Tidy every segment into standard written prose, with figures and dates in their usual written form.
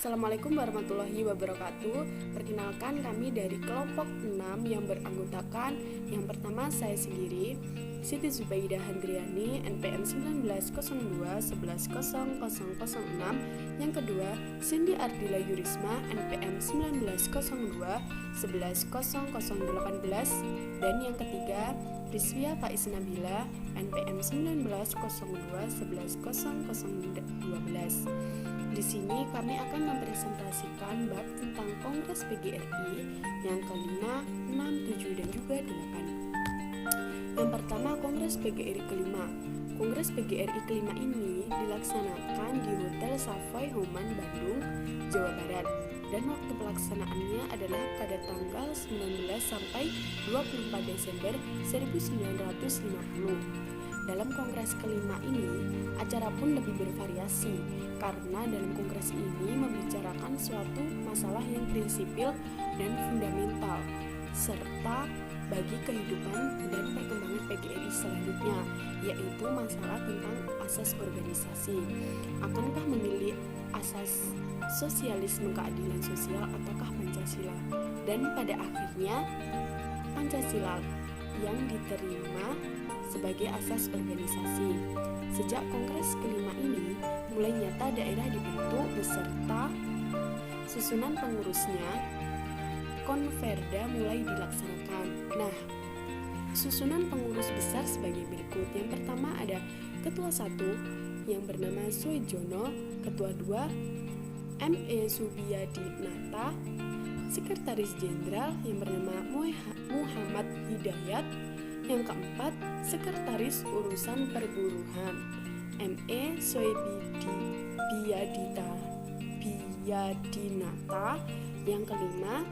Assalamualaikum warahmatullahi wabarakatuh. Perkenalkan, kami dari kelompok 6 yang beranggotakan yang pertama saya sendiri, Siti Zubaidah Handriani, NPM 1902110006. Yang kedua, Cindy Ardila Yurisma, NPM 1902110018. Dan yang ketiga, Rizwia Faiz Nabila, NPM 1902110012. Di sini kami akan mempresentasikan bab tentang Kongres PGRI yang kelima, 6, 7, dan juga 8. Yang pertama, Kongres PGRI kelima. Kongres PGRI kelima ini dilaksanakan di Hotel Savoy Homan, Bandung, Jawa Barat. Dan waktu pelaksanaannya adalah pada tanggal 19 sampai 24 Desember 1950. Dalam kongres kelima ini, acara pun lebih bervariasi karena dalam kongres ini membicarakan suatu masalah yang prinsipil dan fundamental serta bagi kehidupan dan perkembangan PGRI selanjutnya, yaitu masalah tentang asas organisasi. Akankah memilih asas sosialisme keadilan sosial ataukah Pancasila? Dan pada akhirnya Pancasila yang diterima sebagai asas organisasi. Sejak kongres kelima ini, mulai nyata daerah dibentuk beserta susunan pengurusnya. Konverda mulai dilaksanakan. Nah, susunan pengurus besar sebagai berikut. Yang pertama ada Ketua 1 yang bernama Suejono, Ketua 2 M.E. Subiyadinata, Sekretaris Jenderal yang bernama Muhammad Hidayat. Yang keempat, Sekretaris Urusan Perburuhan M.E. Biyadinata. Yang kelima,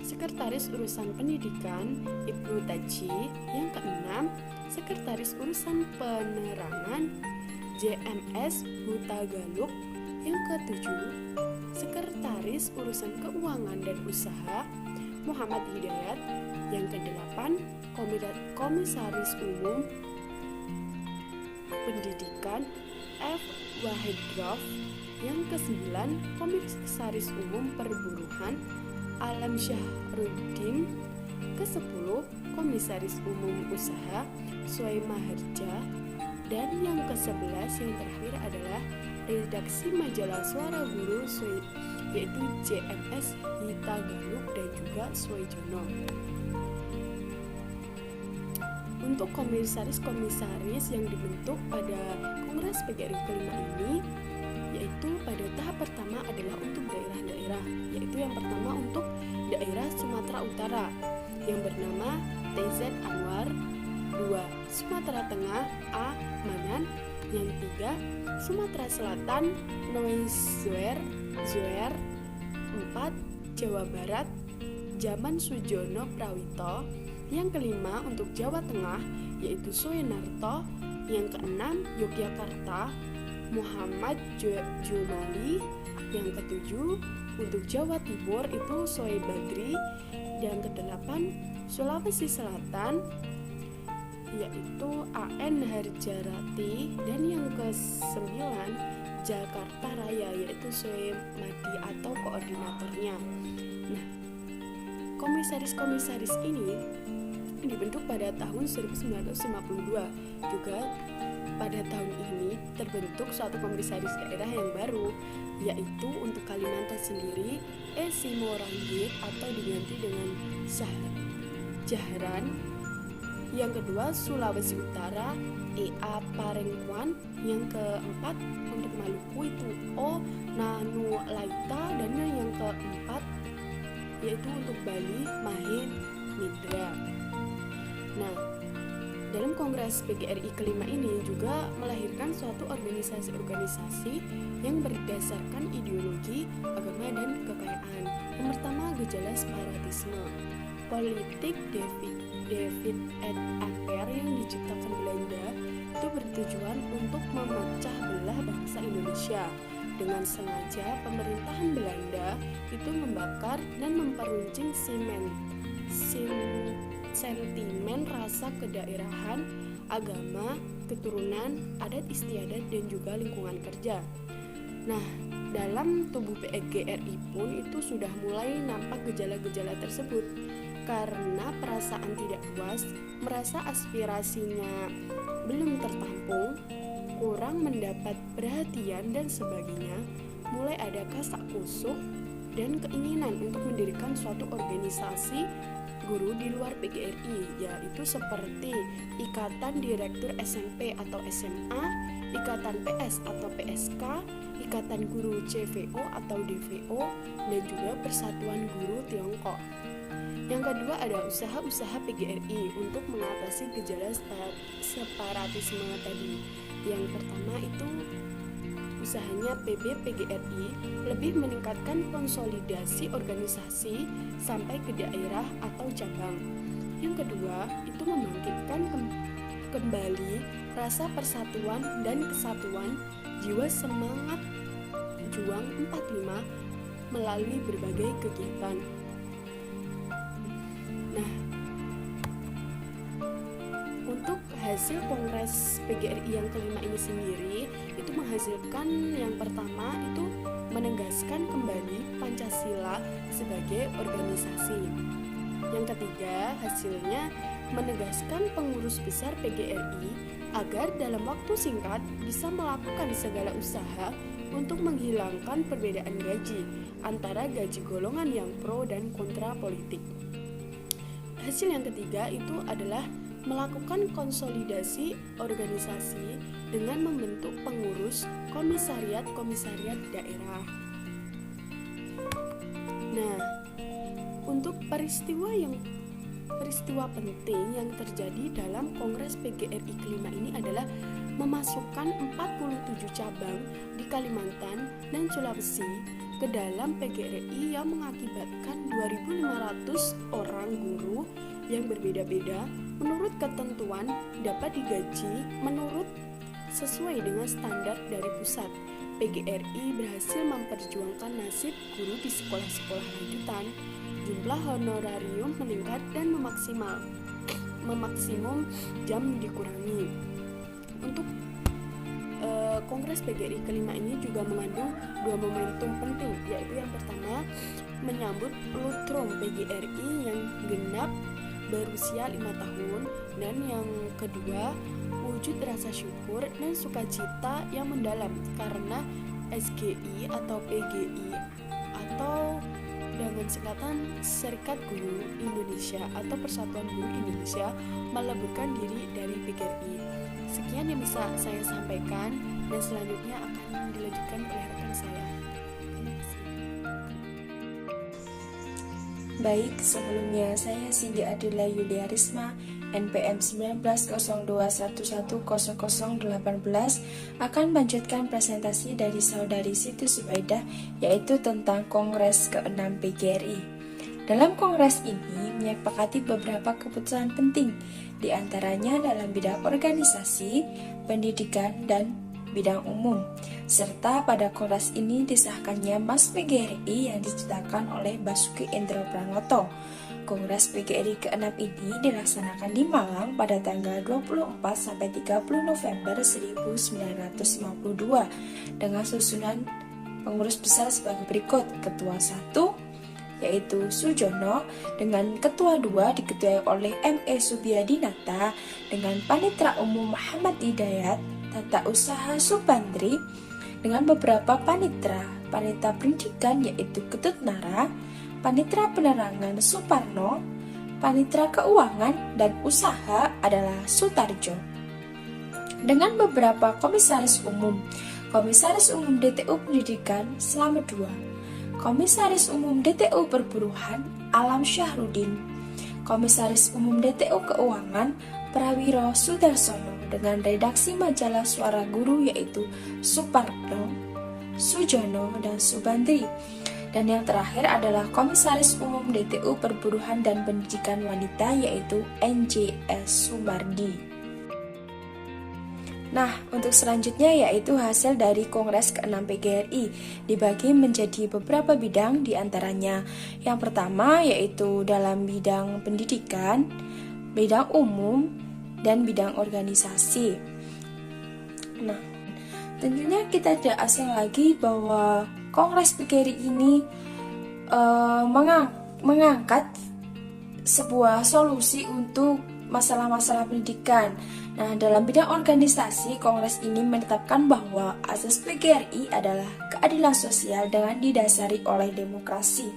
Sekretaris Urusan Pendidikan Ibnu Taji. Yang keenam, Sekretaris Urusan Penerangan JMS Hutagaluk. Yang ketujuh, Sekretaris Urusan Keuangan dan Usaha Muhammad Hidayat. Yang kedelapan, Komisaris Umum Pendidikan F. Wahidrof. Yang kesembilan, Komisaris Umum Perburuhan Alam Syahruddin. Kesepuluh, Komisaris Umum Usaha Suaima Harja. Dan yang ke-11 yang terakhir adalah Redaksi Majalah Suara Guru yaitu JMS Hitagaluk dan juga Suejono. Untuk komisaris-komisaris yang dibentuk pada Kongres PGRI kelima ini, yaitu pada tahap pertama adalah untuk daerah-daerah, yaitu yang pertama untuk daerah Sumatera Utara yang bernama TZ Anwar. 2. Sumatera Tengah A. Manan. Yang 3. Sumatera Selatan Noizwer. 4. Jawa Barat Jaman Sujono Prawito. Yang kelima untuk Jawa Tengah yaitu Suenarto. Yang keenam Yogyakarta Muhammad Jumali. Yang ketujuh untuk Jawa Timur itu Soe Badri. Yang kedelapan Sulawesi Selatan yaitu AN Harjarati. Dan yang ke-9 Jakarta Raya yaitu Soe Madi atau koordinatornya. Nah, komisaris-komisaris ini dibentuk pada tahun 1952. Juga pada tahun ini terbentuk suatu komisaris daerah yang baru, yaitu untuk Kalimantan sendiri Esi Moranggit atau diganti dengan Jahran. Yang kedua Sulawesi Utara E.A. Parengkuan. Yang keempat untuk Maluku itu O. Nanu Laita. Dan yang keempat yaitu untuk Bali Mahe Midra. Nah, dalam Kongres PGRI kelima ini juga melahirkan suatu organisasi-organisasi yang berdasarkan ideologi, agama, dan kekayaan. Yang pertama, gejala separatisme. Politik David et Ampère yang diciptakan Belanda itu bertujuan untuk memecah belah bangsa Indonesia. Dengan sengaja pemerintahan Belanda itu membakar dan memperuncing sentimen rasa kedaerahan, agama, keturunan, adat istiadat, dan juga lingkungan kerja. Nah, dalam tubuh PGRI pun itu sudah mulai nampak gejala-gejala tersebut, karena perasaan tidak puas, merasa aspirasinya belum tertampung, kurang mendapat perhatian dan sebagainya. Mulai ada kasak kusuk dan keinginan untuk mendirikan suatu organisasi guru di luar PGRI, yaitu seperti Ikatan Direktur SMP atau SMA, Ikatan PS atau PSK, Ikatan Guru CVO atau DVO, dan juga Persatuan Guru Tiongkok. Yang kedua ada usaha-usaha PGRI untuk mengatasi gejala separatisme tadi. Yang pertama itu usahanya PGRI lebih meningkatkan konsolidasi organisasi sampai ke daerah atau cabang. Yang kedua itu membangkitkan kembali rasa persatuan dan kesatuan, jiwa semangat juang 45 melalui berbagai kegiatan. Nah, untuk hasil Kongres PGRI yang kelima ini sendiri itu menghasilkan yang pertama itu menegaskan kembali Pancasila sebagai organisasi. Yang ketiga, hasilnya menegaskan pengurus besar PGRI agar dalam waktu singkat bisa melakukan segala usaha untuk menghilangkan perbedaan gaji antara gaji golongan yang pro dan kontra politik. Hasil yang ketiga itu adalah melakukan konsolidasi organisasi dengan membentuk pengurus komisariat daerah. Nah, untuk peristiwa penting yang terjadi dalam Kongres PGRI kelima ini adalah memasukkan 47 cabang di Kalimantan dan Sulawesi ke dalam PGRI yang mengakibatkan 2.500 orang guru yang berbeda-beda menurut ketentuan dapat digaji menurut sesuai dengan standar dari pusat. PGRI berhasil memperjuangkan nasib guru di sekolah-sekolah lanjutan. Jumlah honorarium meningkat dan memaksimum jam dikurangi. Untuk Kongres PGRI kelima ini juga mengandung dua momentum penting, yaitu yang pertama menyambut Lutrom PGRI yang genap berusia 5 tahun, dan yang kedua wujud rasa syukur dan sukacita yang mendalam karena SGI atau PGI atau dengan singkatan Serikat Guru Indonesia atau Persatuan Guru Indonesia meleburkan diri dari PGRI. Sekian yang bisa saya sampaikan, dan selanjutnya akan dilanjutkan oleh rekan saya. Terima kasih. Baik, sebelumnya saya Cindy Adila Yulia Risma, NPM 1902110018 akan melanjutkan presentasi dari saudari Siti Subaidah, yaitu tentang Kongres ke-6 PGRI. Dalam kongres ini menyepakati beberapa keputusan penting, di antaranya dalam bidang organisasi, pendidikan, dan bidang umum. Serta pada kongres ini disahkannya Mas PGRI yang diciptakan oleh Basuki Indro Pranoto. Kongres PGRI ke-6 ini dilaksanakan di Malang pada tanggal 24-30 November 1952 dengan susunan pengurus besar sebagai berikut. Ketua 1 yaitu Sujono, dengan ketua 2 diketuai oleh M.E. Subiadinata, dengan panitera umum Muhammad Hidayat, tata usaha Subandri, dengan beberapa panitera pendidikan yaitu Ketut Nara, panitera penerangan Suparno, panitera keuangan dan usaha adalah Sutarjo. Dengan beberapa komisaris umum DTU Pendidikan Slamet II, Komisaris Umum DTU Perburuhan Alam Syahrudin, Komisaris Umum DTU Keuangan Prawiro Sudarsono, dengan redaksi majalah Suara Guru yaitu Suparno, Sujono, dan Subandri. Dan yang terakhir adalah Komisaris Umum DTU Perburuhan dan Pendidikan Wanita yaitu NJS Sumardi. Nah, untuk selanjutnya yaitu hasil dari Kongres ke-6 PGRI dibagi menjadi beberapa bidang, diantaranya yang pertama yaitu dalam bidang pendidikan, bidang umum, dan bidang organisasi. Nah, Tentunya kita tidak asing lagi bahwa Kongres PGRI ini mengangkat sebuah solusi untuk masalah-masalah pendidikan. Nah, dalam bidang organisasi, Kongres ini menetapkan bahwa asas PGRI adalah keadilan sosial dengan didasari oleh demokrasi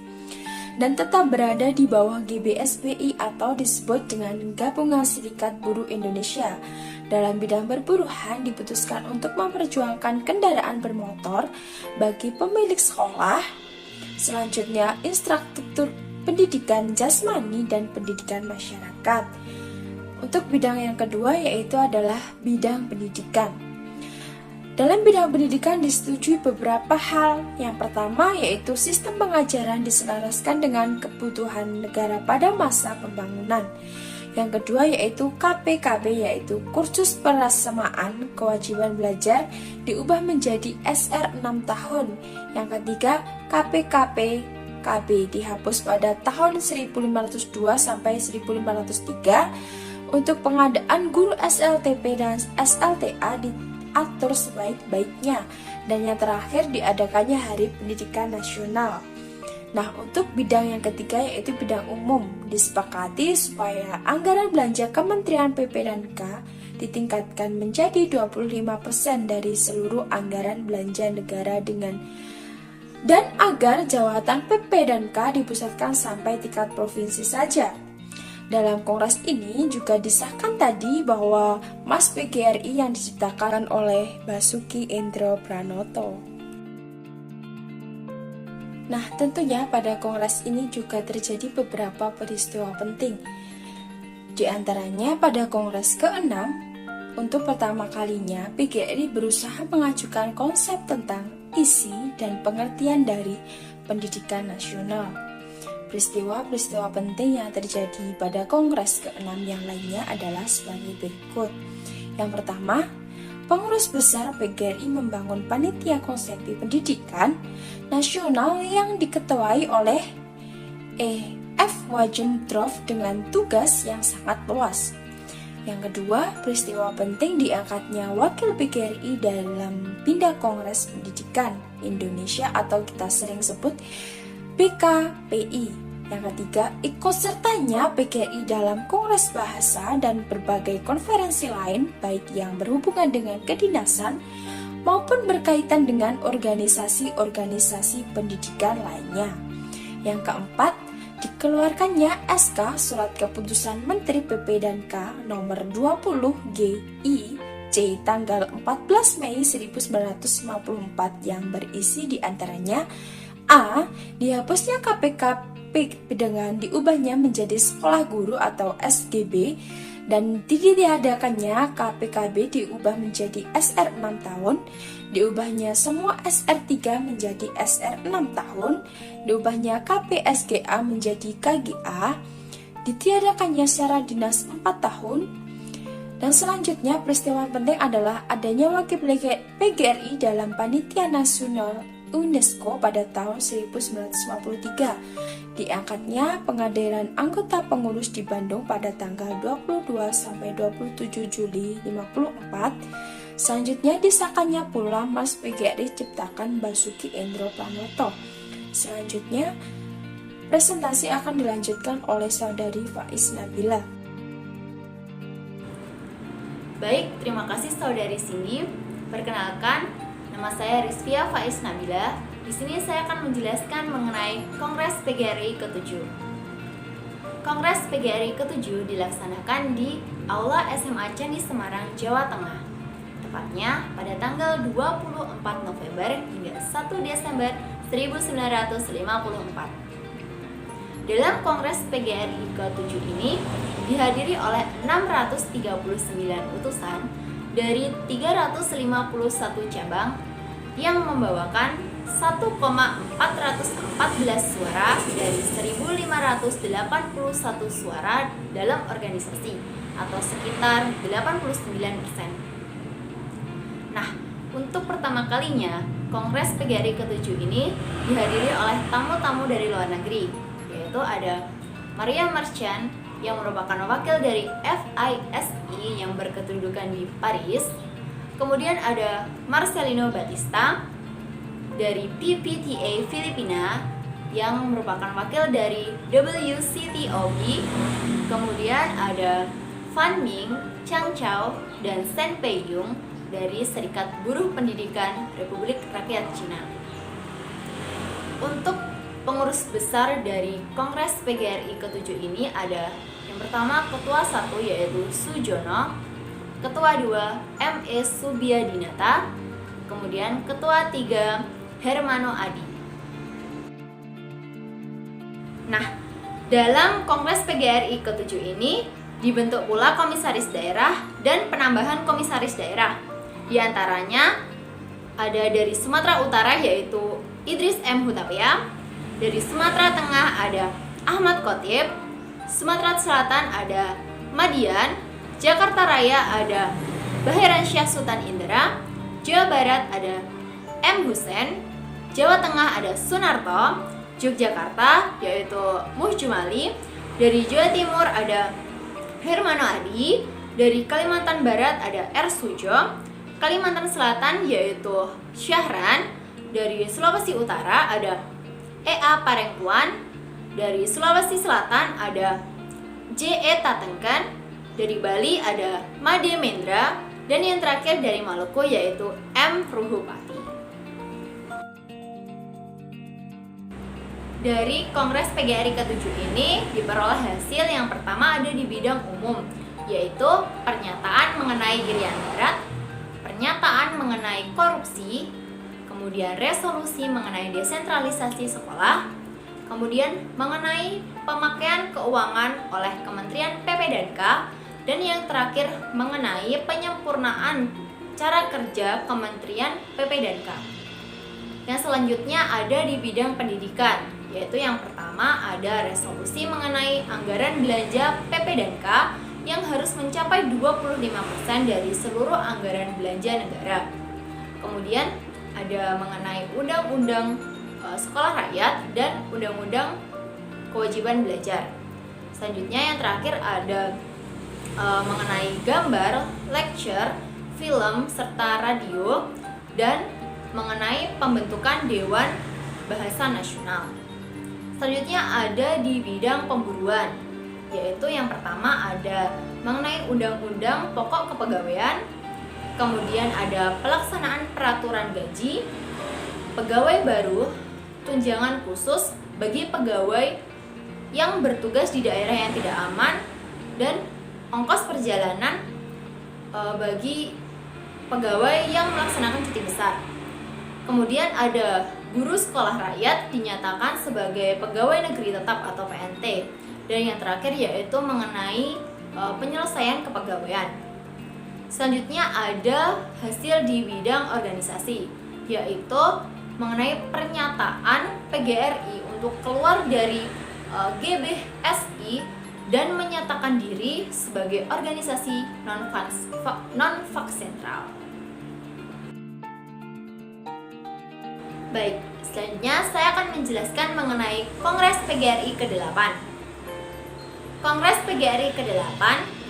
dan tetap berada di bawah GBSPI atau disebut dengan Gabungan Serikat Buruh Indonesia. Dalam bidang perburuhan diputuskan untuk memperjuangkan kendaraan bermotor bagi pemilik sekolah. Selanjutnya, infrastruktur pendidikan jasmani dan pendidikan masyarakat. Untuk bidang yang kedua yaitu adalah bidang pendidikan. Dalam bidang pendidikan disetujui beberapa hal. Yang pertama yaitu sistem pengajaran diselaraskan dengan kebutuhan negara pada masa pembangunan. Yang kedua yaitu KPKB yaitu kursus persamaan kewajiban belajar diubah menjadi SR 6 tahun. Yang ketiga KPKB dihapus pada tahun 1502 sampai 1503. Untuk pengadaan guru SLTP dan SLTA diatur sebaik-baiknya. Dan yang terakhir diadakannya Hari Pendidikan Nasional. Nah, untuk bidang yang ketiga yaitu bidang umum, disepakati supaya anggaran belanja Kementerian PP dan K ditingkatkan menjadi 25% dari seluruh anggaran belanja negara dan agar jawatan PP dan K dipusatkan sampai tingkat provinsi saja. Dalam kongres ini juga disahkan tadi bahwa Mas PGRI yang diciptakan oleh Basuki Endro Pranoto. Nah, tentunya pada kongres ini juga terjadi beberapa peristiwa penting. Di antaranya pada kongres ke-6, untuk pertama kalinya PGRI berusaha mengajukan konsep tentang isi dan pengertian dari pendidikan nasional. Peristiwa-peristiwa penting yang terjadi pada kongres ke-6 yang lainnya adalah sebagai berikut. Yang pertama, Pengurus Besar PGRI membangun Panitia Konsepsi Pendidikan Nasional yang diketuai oleh E.F. Wajendorf dengan tugas yang sangat luas. Yang kedua, peristiwa penting diangkatnya Wakil PGRI dalam Bidang Kongres Pendidikan Indonesia atau kita sering sebut BKPI. Yang ketiga, ikut sertanya PGRI dalam Kongres Bahasa dan berbagai konferensi lain, baik yang berhubungan dengan kedinasan maupun berkaitan dengan organisasi-organisasi pendidikan lainnya. Yang keempat, dikeluarkannya SK Surat Keputusan Menteri PP dan K nomor 20 GIC tanggal 14 Mei 1954 yang berisi diantaranya A. Dihapusnya KPKP dengan diubahnya menjadi Sekolah Guru atau SGB dan ditiadakannya KPKB diubah menjadi SR 6 tahun, diubahnya semua SR 3 menjadi SR 6 tahun, diubahnya KPSGA menjadi KGA, ditiadakannya secara dinas 4 tahun, dan selanjutnya peristiwa penting adalah adanya Wakil PGRI dalam Panitia Nasional UNESCO pada tahun 1953. Diangkatnya pengadilan anggota pengurus di Bandung pada tanggal 22 sampai 27 Juli 54. Selanjutnya disahkannya pula Mas PGRI ciptakan Basuki Endro Pranoto. Selanjutnya presentasi akan dilanjutkan oleh saudari Faiz Nabila. Baik, terima kasih saudari Cindy. Perkenalkan, nama saya Rizvia Faiz Nabila. Di sini saya akan menjelaskan mengenai Kongres PGRI ke-7. Kongres PGRI ke-7 dilaksanakan di Aula SMA Candi Semarang, Jawa Tengah. Tepatnya pada tanggal 24 November hingga 1 Desember 1954. Dalam Kongres PGRI ke-7 ini dihadiri oleh 639 utusan dari 351 cabang yang membawakan 1,414 suara dari 1.581 suara dalam organisasi atau sekitar 89%. Nah, untuk pertama kalinya Kongres PGRI ke-7 ini dihadiri oleh tamu-tamu dari luar negeri, yaitu ada Maria Marchand yang merupakan wakil dari FISI yang berkedudukan di Paris, Kemudian ada Marcelino Batista dari PPTA Filipina yang merupakan wakil dari WCTOB. Kemudian ada Fan Ming, Chang Chao, dan Sen Pei Yung dari Serikat Buruh Pendidikan Republik Rakyat Cina. Untuk pengurus besar dari Kongres PGRI ke-7 ini ada yang pertama Ketua 1 yaitu Sujono, Ketua 2 M.E. Subiadinata, kemudian Ketua 3 Hermano Adi. Nah, dalam Kongres PGRI ke-7 ini dibentuk pula komisaris daerah dan penambahan komisaris daerah. Di antaranya ada dari Sumatera Utara yaitu Idris M. Hutapea, dari Sumatera Tengah ada Ahmad Khotib, Sumatera Selatan ada Madian, Jakarta Raya ada Baheran Syah Sultan Indra, Jawa Barat ada M. Hussein, Jawa Tengah ada Sunarto, Yogyakarta yaitu Muh Jumali, dari Jawa Timur ada Hermano Adi, dari Kalimantan Barat ada R. Sujo, Kalimantan Selatan yaitu Syahran, dari Sulawesi Utara ada E.A. Parengkuan, dari Sulawesi Selatan ada J.E. Tatengkan, dari Bali ada Made Mendra, dan yang terakhir dari Maluku yaitu M. Ruhupati. Dari Kongres PGRI ke-7 ini diperoleh hasil yang pertama ada di bidang umum, yaitu pernyataan mengenai Irian Barat, pernyataan mengenai korupsi, kemudian resolusi mengenai desentralisasi sekolah, kemudian mengenai pemakaian keuangan oleh Kementerian PP&K, dan yang terakhir mengenai penyempurnaan cara kerja Kementerian PP&K. Yang selanjutnya ada di bidang pendidikan, yaitu yang pertama ada resolusi mengenai anggaran belanja PP&K yang harus mencapai 25% dari seluruh anggaran belanja negara. Kemudian ada mengenai undang-undang sekolah rakyat dan undang-undang kewajiban belajar. Selanjutnya yang terakhir ada mengenai gambar, lecture, film, serta radio, dan mengenai pembentukan Dewan Bahasa Nasional. Selanjutnya ada di bidang pemburuan, yaitu yang pertama ada mengenai Undang-Undang Pokok Kepegawaian, kemudian ada pelaksanaan peraturan gaji, pegawai baru, tunjangan khusus bagi pegawai yang bertugas di daerah yang tidak aman, dan ongkos perjalanan bagi pegawai yang melaksanakan cuti besar. Kemudian ada guru sekolah rakyat dinyatakan sebagai pegawai negeri tetap atau PNT. Dan yang terakhir yaitu mengenai penyelesaian kepegawaian. Selanjutnya ada hasil di bidang organisasi, yaitu mengenai pernyataan PGRI untuk keluar dari GBSI dan menyatakan diri sebagai organisasi non-fak sentral. Baik, selanjutnya saya akan menjelaskan mengenai Kongres PGRI ke-8. Kongres PGRI ke-8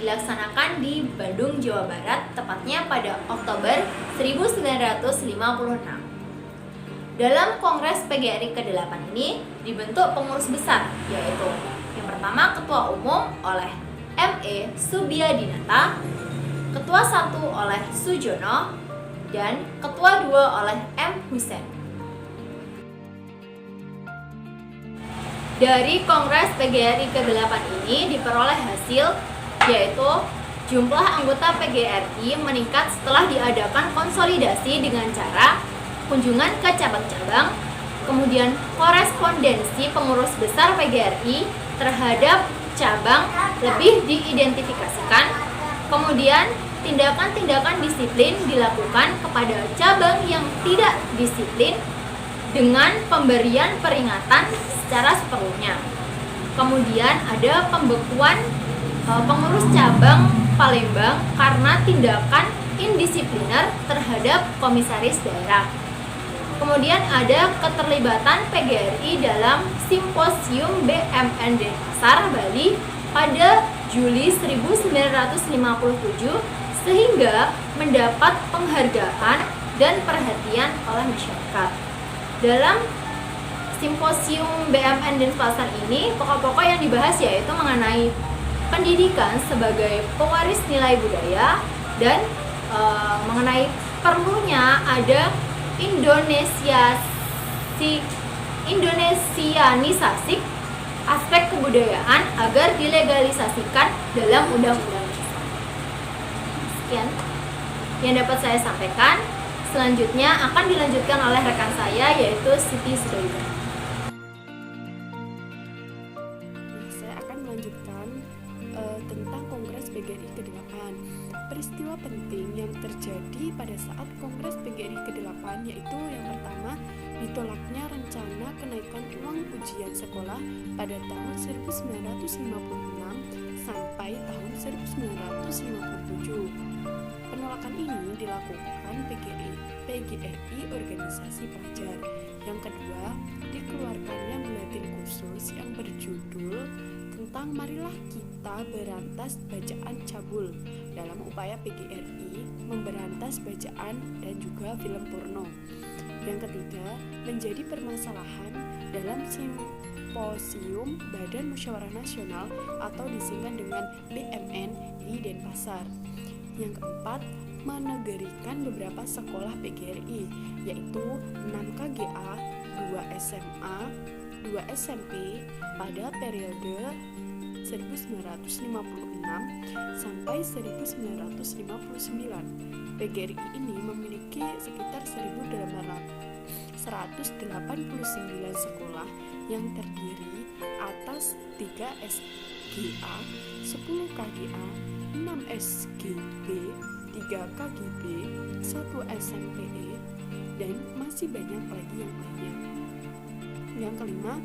dilaksanakan di Bandung, Jawa Barat, tepatnya pada Oktober 1956. Dalam Kongres PGRI ke-8 ini dibentuk pengurus besar, yaitu yang pertama Ketua Umum oleh M.E. Subiadinata, Ketua 1 oleh Sujono, dan Ketua 2 oleh M. Hussein. Dari Kongres PGRI ke-8 ini diperoleh hasil, yaitu jumlah anggota PGRI meningkat setelah diadakan konsolidasi dengan cara kunjungan ke cabang-cabang, kemudian korespondensi pengurus besar PGRI terhadap cabang lebih diidentifikasikan, kemudian tindakan-tindakan disiplin dilakukan kepada cabang yang tidak disiplin dengan pemberian peringatan secara seperlunya. Kemudian ada pembekuan pengurus cabang Palembang karena tindakan indisipliner terhadap komisaris daerah. Kemudian ada keterlibatan PGRI dalam Simposium BMND Pasar Bali pada Juli 1957 sehingga mendapat penghargaan dan perhatian oleh masyarakat. Dalam simposium BMN Denpasar ini, pokok-pokok yang dibahas yaitu mengenai pendidikan sebagai pewaris nilai budaya dan mengenai perlunya ada Indonesianisasi aspek kebudayaan agar dilegalisasikan dalam undang-undang. Sekian yang dapat saya sampaikan. Selanjutnya akan dilanjutkan oleh rekan saya yaitu Siti Sudaida. Saya akan melanjutkan tentang Kongres PGRI ke-8. Peristiwa penting yang terjadi pada saat Kongres PGRI ke-8 yaitu yang pertama, ditolaknya rencana kenaikan uang ujian sekolah pada tahun 1956 sampai tahun 1957. Penolakan ini dilakukan PGRI Organisasi Pelajar. Yang kedua, dikeluarkannya buletin khusus yang berjudul tentang marilah kita berantas bacaan cabul dalam upaya PGRI memberantas bacaan dan juga film porno. Yang ketiga, menjadi permasalahan dalam simposium Badan Musyawarah Nasional atau disingkat dengan BMN di Denpasar. Yang keempat, menegerikan beberapa sekolah PGRI yaitu 6 KGA, 2 SMA, 2 SMP pada periode 1956 sampai 1959. PGRI ini memiliki sekitar 1.189 sekolah yang terdiri atas 3 SGA, 10 KGA, 6 SGB, 3 KGB, 1 SMPE, dan masih banyak lagi yang lainnya. Yang kelima,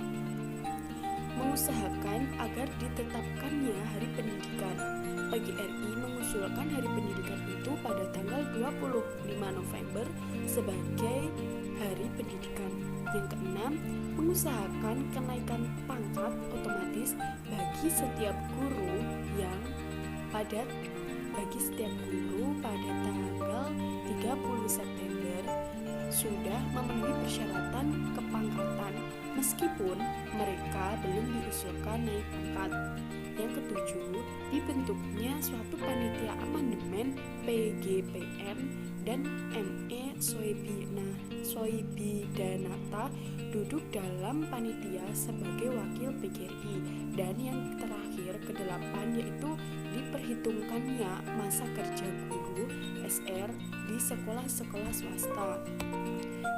mengusahakan agar ditetapkannya Hari Pendidikan. PGRI mengusulkan Hari Pendidikan itu pada tanggal 25 November sebagai Hari Pendidikan. Yang keenam, mengusahakan kenaikan pangkat otomatis bagi setiap guru pada tanggal 30 September sudah memenuhi persyaratan kepangkatan meskipun mereka belum diusulkan naik pangkat. Yang ketujuh, dibentuknya suatu panitia amandemen PGPM dan ME Soebidanata duduk dalam panitia sebagai wakil PGRI. Dan yang terakhir ke-8 yaitu diperhitungkannya masa kerja guru SR di sekolah-sekolah swasta.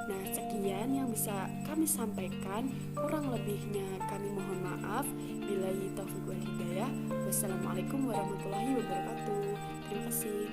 Nah, sekian yang bisa kami sampaikan, kurang lebihnya kami mohon maaf. Billahi taufiq wal hidayah. Wassalamualaikum warahmatullahi wabarakatuh. Terima kasih.